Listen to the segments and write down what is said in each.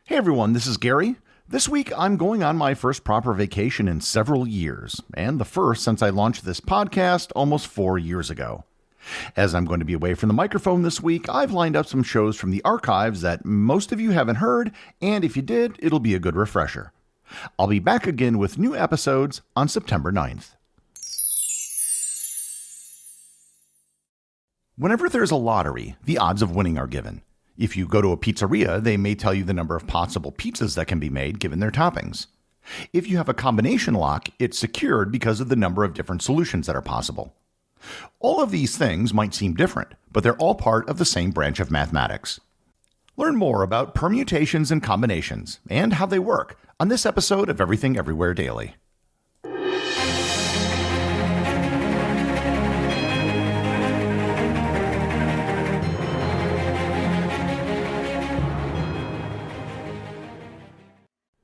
Hey everyone, this is Gary. This week I'm going on my first proper vacation in several years, and the first since I launched this podcast almost 4 years ago. As I'm going to be away from the microphone this week, I've lined up some shows from the archives that most of you haven't heard, and if you did, it'll be a good refresher. I'll be back again with new episodes on September 9th. Whenever there's a lottery, the odds of winning are given. If you go to a pizzeria, they may tell you the number of possible pizzas that can be made given their toppings. If you have a combination lock, it's secured because of the number of different solutions that are possible. All of these things might seem different, but they're all part of the same branch of mathematics. Learn more about permutations and combinations and how they work on this episode of Everything Everywhere Daily.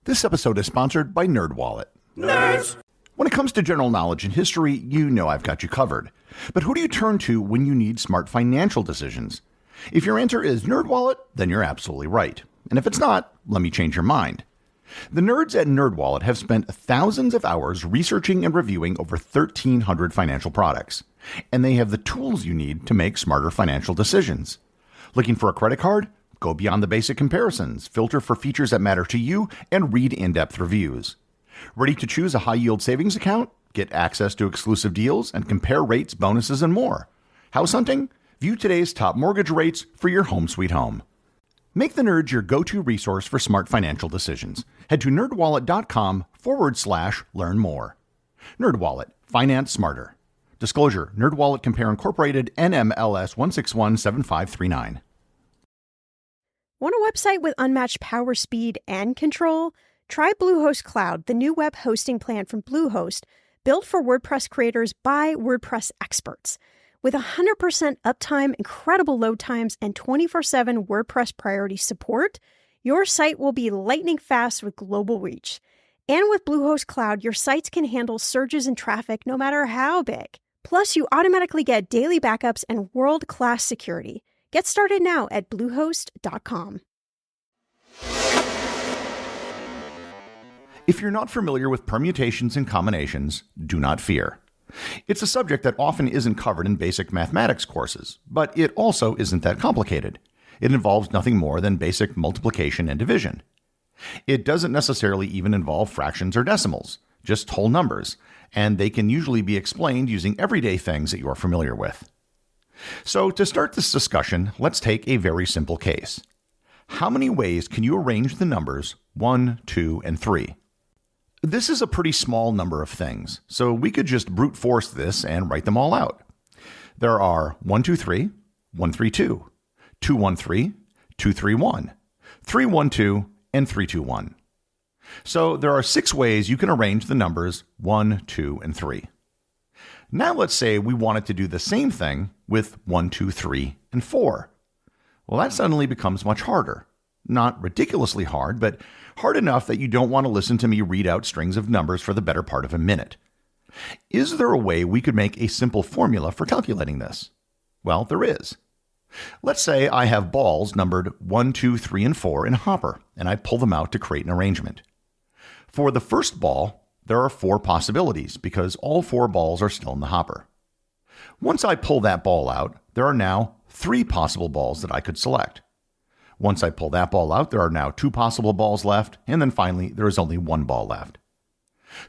This episode is sponsored by NerdWallet. Nerds! When it comes to general knowledge and history, you know I've got you covered. But who do you turn to when you need smart financial decisions? If your answer is NerdWallet, then you're absolutely right. And if it's not, let me change your mind. The nerds at NerdWallet have spent thousands of hours researching and reviewing over 1,300 financial products. And they have the tools you need to make smarter financial decisions. Looking for a credit card? Go beyond the basic comparisons, filter for features that matter to you, and read in-depth reviews. Ready to choose a high-yield savings account? Get access to exclusive deals and compare rates, bonuses, and more. House hunting? View today's top mortgage rates for your home sweet home. Make the Nerds your go-to resource for smart financial decisions. Head to nerdwallet.com/learn more. NerdWallet. Finance smarter. Disclosure: NerdWallet Compare Incorporated, NMLS 1617539. Want a website with unmatched power, speed, and control? Try Bluehost Cloud, the new web hosting plan from Bluehost, built for WordPress creators by WordPress experts. With 100% uptime, incredible load times, and 24/7 WordPress priority support, your site will be lightning fast with global reach. And with Bluehost Cloud, your sites can handle surges in traffic no matter how big. Plus, you automatically get daily backups and world-class security. Get started now at Bluehost.com. If you're not familiar with permutations and combinations, do not fear. It's a subject that often isn't covered in basic mathematics courses, but it also isn't that complicated. It involves nothing more than basic multiplication and division. It doesn't necessarily even involve fractions or decimals, just whole numbers, and they can usually be explained using everyday things that you're familiar with. So to start this discussion, let's take a very simple case. How many ways can you arrange the numbers 1, 2, and 3? This is a pretty small number of things, so we could just brute force this and write them all out. There are 1, 2, 3, 1, 3, 2, 2, 1, 3, 2, 3, 1, 3, 1, 2, and 3, 2, 1. So there are 6 ways you can arrange the numbers 1, 2, and 3. Now let's say we wanted to do the same thing with 1, 2, 3, and 4. Well, that suddenly becomes much harder. Not ridiculously hard, but hard enough that you don't want to listen to me read out strings of numbers for the better part of a minute. Is there a way we could make a simple formula for calculating this? Well, there is. Let's say I have balls numbered 1, 2, 3, and 4 in a hopper, and I pull them out to create an arrangement. For the first ball, there are 4 possibilities because all 4 balls are still in the hopper. Once I pull that ball out, there are now 3 possible balls that I could select. Once I pull that ball out, there are now 2 possible balls left, and then finally, there is only 1 ball left.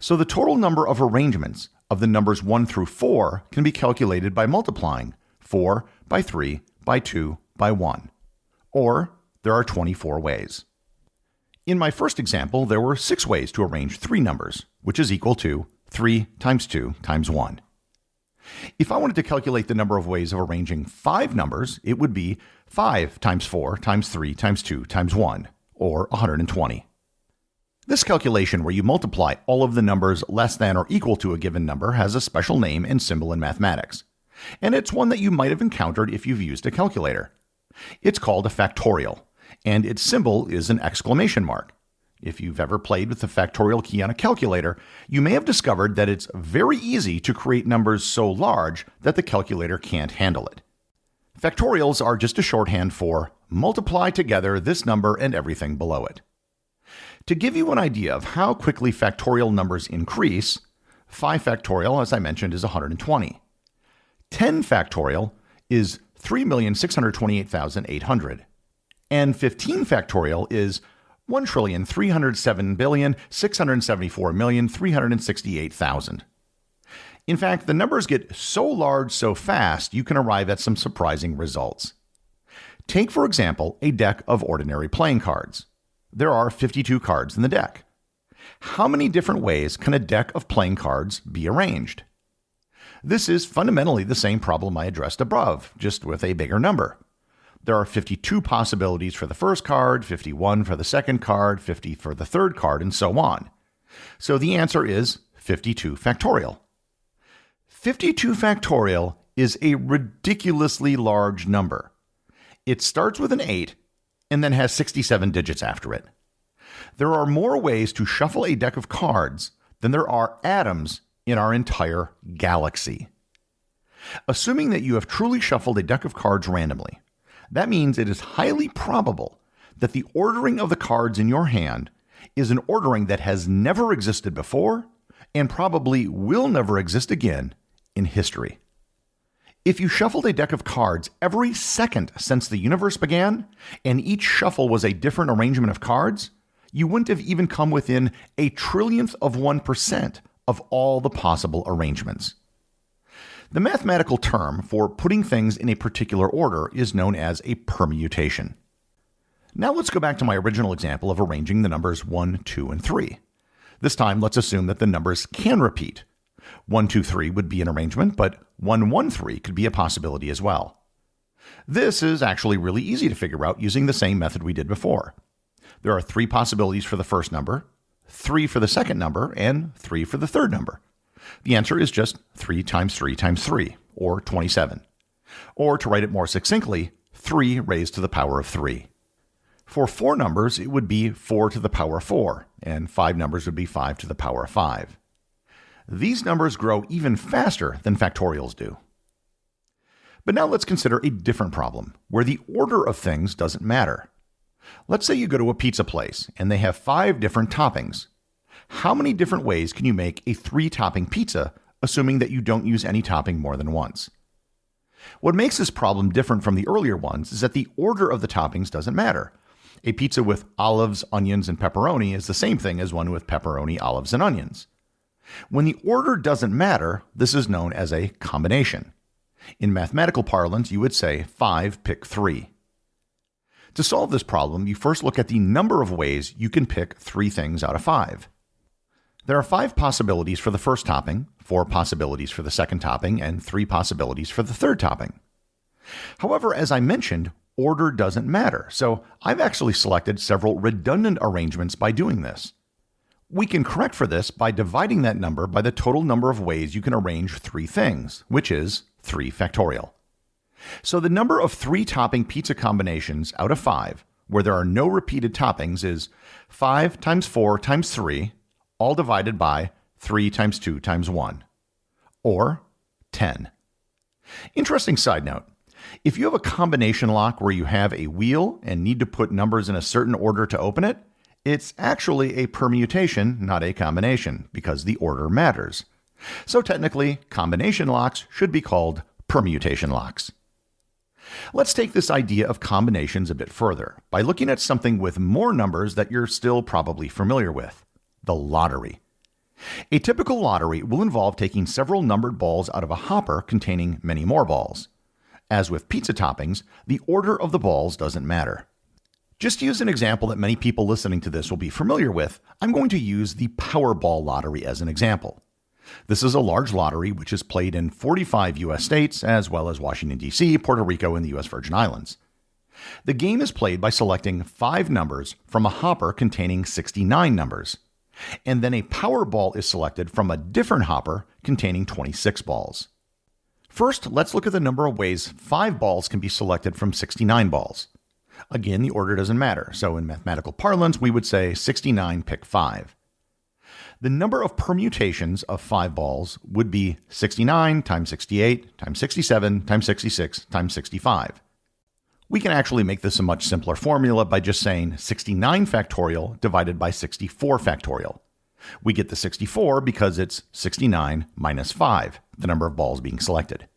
So the total number of arrangements of the numbers 1 through 4 can be calculated by multiplying 4 by 3 by 2 by 1. Or there are 24 ways. In my first example, there were 6 ways to arrange 3 numbers, which is equal to 3 times 2 times 1. If I wanted to calculate the number of ways of arranging 5 numbers, it would be 5 times 4 times 3 times 2 times 1, or 120. This calculation where you multiply all of the numbers less than or equal to a given number has a special name and symbol in mathematics, and it's one that you might have encountered if you've used a calculator. It's called a factorial, and its symbol is an exclamation mark. If you've ever played with the factorial key on a calculator, you may have discovered that it's very easy to create numbers so large that the calculator can't handle it. Factorials are just a shorthand for multiply together this number and everything below it. To give you an idea of how quickly factorial numbers increase, 5 factorial, as I mentioned, is 120. 10 factorial is 3,628,800. And 15 factorial is 1,307,674,368,000. In fact, the numbers get so large so fast you can arrive at some surprising results. Take, for example, a deck of ordinary playing cards. There are 52 cards in the deck. How many different ways can a deck of playing cards be arranged? This is fundamentally the same problem I addressed above, just with a bigger number. There are 52 possibilities for the first card, 51 for the second card, 50 for the third card, and so on. So the answer is 52 factorial. 52 factorial is a ridiculously large number. It starts with an 8 and then has 67 digits after it. There are more ways to shuffle a deck of cards than there are atoms in our entire galaxy. Assuming that you have truly shuffled a deck of cards randomly, that means it is highly probable that the ordering of the cards in your hand is an ordering that has never existed before and probably will never exist again in history. If you shuffled a deck of cards every second since the universe began, and each shuffle was a different arrangement of cards, you wouldn't have even come within a trillionth of 1% of all the possible arrangements. The mathematical term for putting things in a particular order is known as a permutation. Now let's go back to my original example of arranging the numbers 1, 2, and 3. This time, let's assume that the numbers can repeat. 1, 2, 3 would be an arrangement, but 1, 1, 3 could be a possibility as well. This is actually really easy to figure out using the same method we did before. There are 3 possibilities for the first number, 3 for the second number, and 3 for the third number. The answer is just 3 times 3 times 3, or 27. Or to write it more succinctly, 3 raised to the power of 3. For 4 numbers, it would be 4 to the power of 4, and 5 numbers would be 5 to the power of 5. These numbers grow even faster than factorials do. But now let's consider a different problem, where the order of things doesn't matter. Let's say you go to a pizza place, and they have 5 different toppings. How many different ways can you make a 3-topping pizza, assuming that you don't use any topping more than once? What makes this problem different from the earlier ones is that the order of the toppings doesn't matter. A pizza with olives, onions, and pepperoni is the same thing as one with pepperoni, olives, and onions. When the order doesn't matter, this is known as a combination. In mathematical parlance, you would say 5 pick 3. To solve this problem, you first look at the number of ways you can pick 3 things out of 5. There are 5 possibilities for the first topping, 4 possibilities for the second topping, and 3 possibilities for the third topping. However, as I mentioned, order doesn't matter, so I've actually selected several redundant arrangements by doing this. We can correct for this by dividing that number by the total number of ways you can arrange 3 things, which is 3 factorial. So the number of 3-topping pizza combinations out of 5, where there are no repeated toppings, is 5 times 4 times 3, all divided by 3 times 2 times 1, or 10. Interesting side note. If you have a combination lock where you have a wheel and need to put numbers in a certain order to open it, it's actually a permutation, not a combination, because the order matters. So technically, combination locks should be called permutation locks. Let's take this idea of combinations a bit further by looking at something with more numbers that you're still probably familiar with: the lottery. A typical lottery will involve taking several numbered balls out of a hopper containing many more balls. As with pizza toppings, the order of the balls doesn't matter. Just to use an example that many people listening to this will be familiar with, I'm going to use the Powerball lottery as an example. This is a large lottery which is played in 45 U.S. states, as well as Washington, D.C., Puerto Rico, and the U.S. Virgin Islands. The game is played by selecting 5 numbers from a hopper containing 69 numbers, and then a Powerball is selected from a different hopper containing 26 balls. First, let's look at the number of ways 5 balls can be selected from 69 balls. Again, the order doesn't matter, so in mathematical parlance, we would say 69 pick 5. The number of permutations of 5 balls would be 69 times 68 times 67 times 66 times 65. We can actually make this a much simpler formula by just saying 69 factorial divided by 64 factorial. We get the 64 because it's 69 minus 5, the number of balls being selected.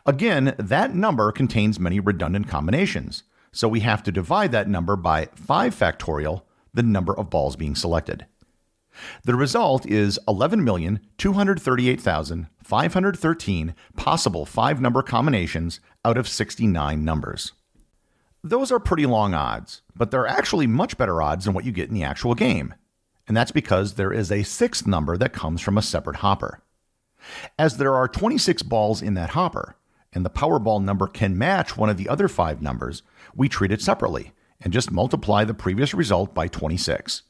Again, that number contains many redundant combinations, so we have to divide that number by 5 factorial, the number of balls being selected. The result is 11,238,513 possible 5-number combinations out of 69 numbers. Those are pretty long odds, but they're actually much better odds than what you get in the actual game. And that's because there is a 6th number that comes from a separate hopper. As there are 26 balls in that hopper, and the Powerball number can match one of the other 5 numbers, we treat it separately and just multiply the previous result by 26.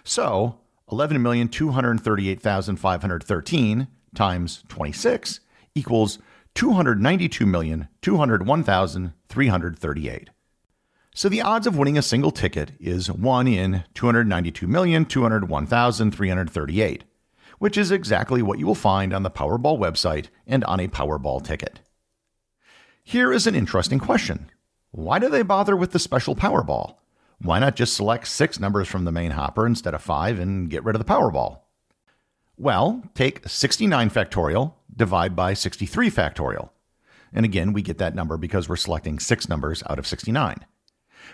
So, 11,238,513 times 26 equals 292,201,338. So the odds of winning a single ticket is 1 in 292,201,338, which is exactly what you will find on the Powerball website and on a Powerball ticket. Here is an interesting question. Why do they bother with the special Powerball? Why not just select 6 numbers from the main hopper instead of 5 and get rid of the Powerball? Well, take 69 factorial, divide by 63 factorial. And again, we get that number because we're selecting 6 numbers out of 69.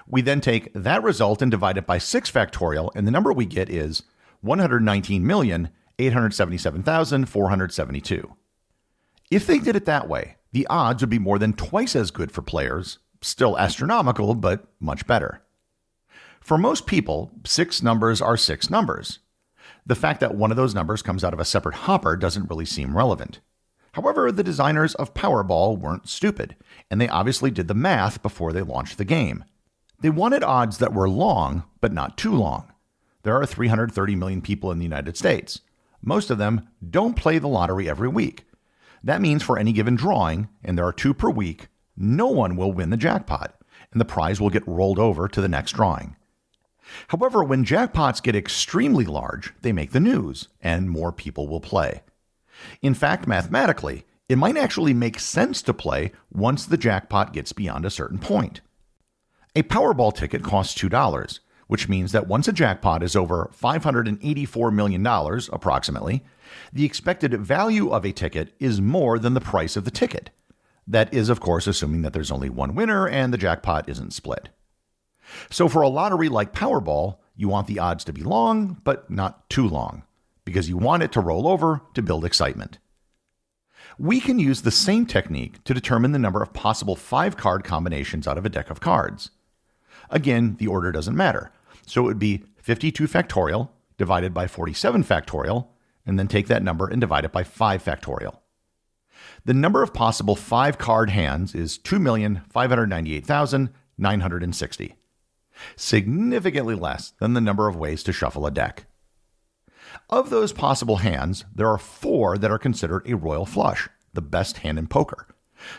We then take that result and divide it by 6 factorial, and the number we get is 119,877,472. If they did it that way, the odds would be more than twice as good for players, still astronomical, but much better. For most people, 6 numbers are 6 numbers. The fact that one of those numbers comes out of a separate hopper doesn't really seem relevant. However, the designers of Powerball weren't stupid, and they obviously did the math before they launched the game. They wanted odds that were long, but not too long. There are 330 million people in the United States. Most of them don't play the lottery every week. That means for any given drawing, and there are 2 per week, no one will win the jackpot, and the prize will get rolled over to the next drawing. However, when jackpots get extremely large, they make the news, and more people will play. In fact, mathematically, it might actually make sense to play once the jackpot gets beyond a certain point. A Powerball ticket costs $2, which means that once a jackpot is over $584 million, approximately, the expected value of a ticket is more than the price of the ticket. That is, of course, assuming that there's only one winner and the jackpot isn't split. So for a lottery like Powerball, you want the odds to be long, but not too long, because you want it to roll over to build excitement. We can use the same technique to determine the number of possible 5-card combinations out of a deck of cards. Again, the order doesn't matter, so it would be 52 factorial divided by 47 factorial, and then take that number and divide it by 5 factorial. The number of possible 5-card hands is 2,598,960. Significantly less than the number of ways to shuffle a deck. Of those possible hands, there are 4 that are considered a royal flush, the best hand in poker.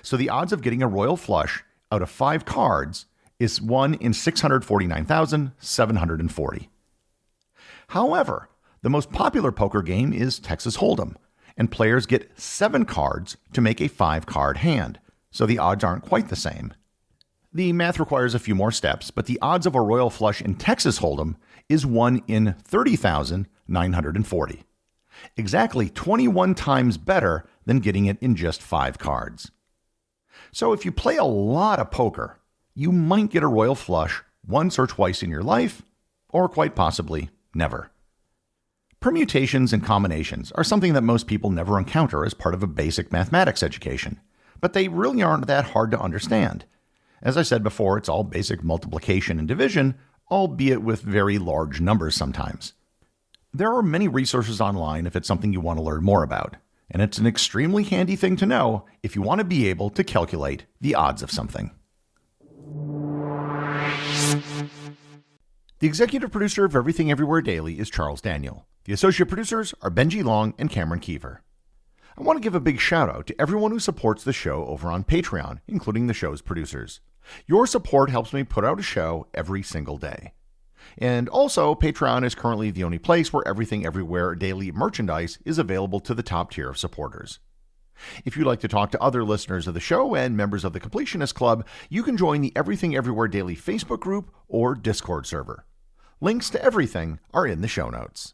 So the odds of getting a royal flush out of 5 cards is 1 in 649,740. However, the most popular poker game is Texas Hold'em, and players get 7 cards to make a 5-card hand, so the odds aren't quite the same. The math requires a few more steps, but the odds of a royal flush in Texas Hold'em is 1 in 30,940. Exactly 21 times better than getting it in just 5 cards. So if you play a lot of poker, you might get a royal flush once or twice in your life, or quite possibly never. Permutations and combinations are something that most people never encounter as part of a basic mathematics education, but they really aren't that hard to understand. As I said before, it's all basic multiplication and division, albeit with very large numbers sometimes. There are many resources online if it's something you want to learn more about, and it's an extremely handy thing to know if you want to be able to calculate the odds of something. The executive producer of Everything Everywhere Daily is Charles Daniel. The associate producers are Benji Long and Cameron Kieffer. I want to give a big shout out to everyone who supports the show over on Patreon, including the show's producers. Your support helps me put out a show every single day. And also, Patreon is currently the only place where Everything Everywhere Daily merchandise is available to the top tier of supporters. If you'd like to talk to other listeners of the show and members of the Completionist Club, you can join the Everything Everywhere Daily Facebook group or Discord server. Links to everything are in the show notes.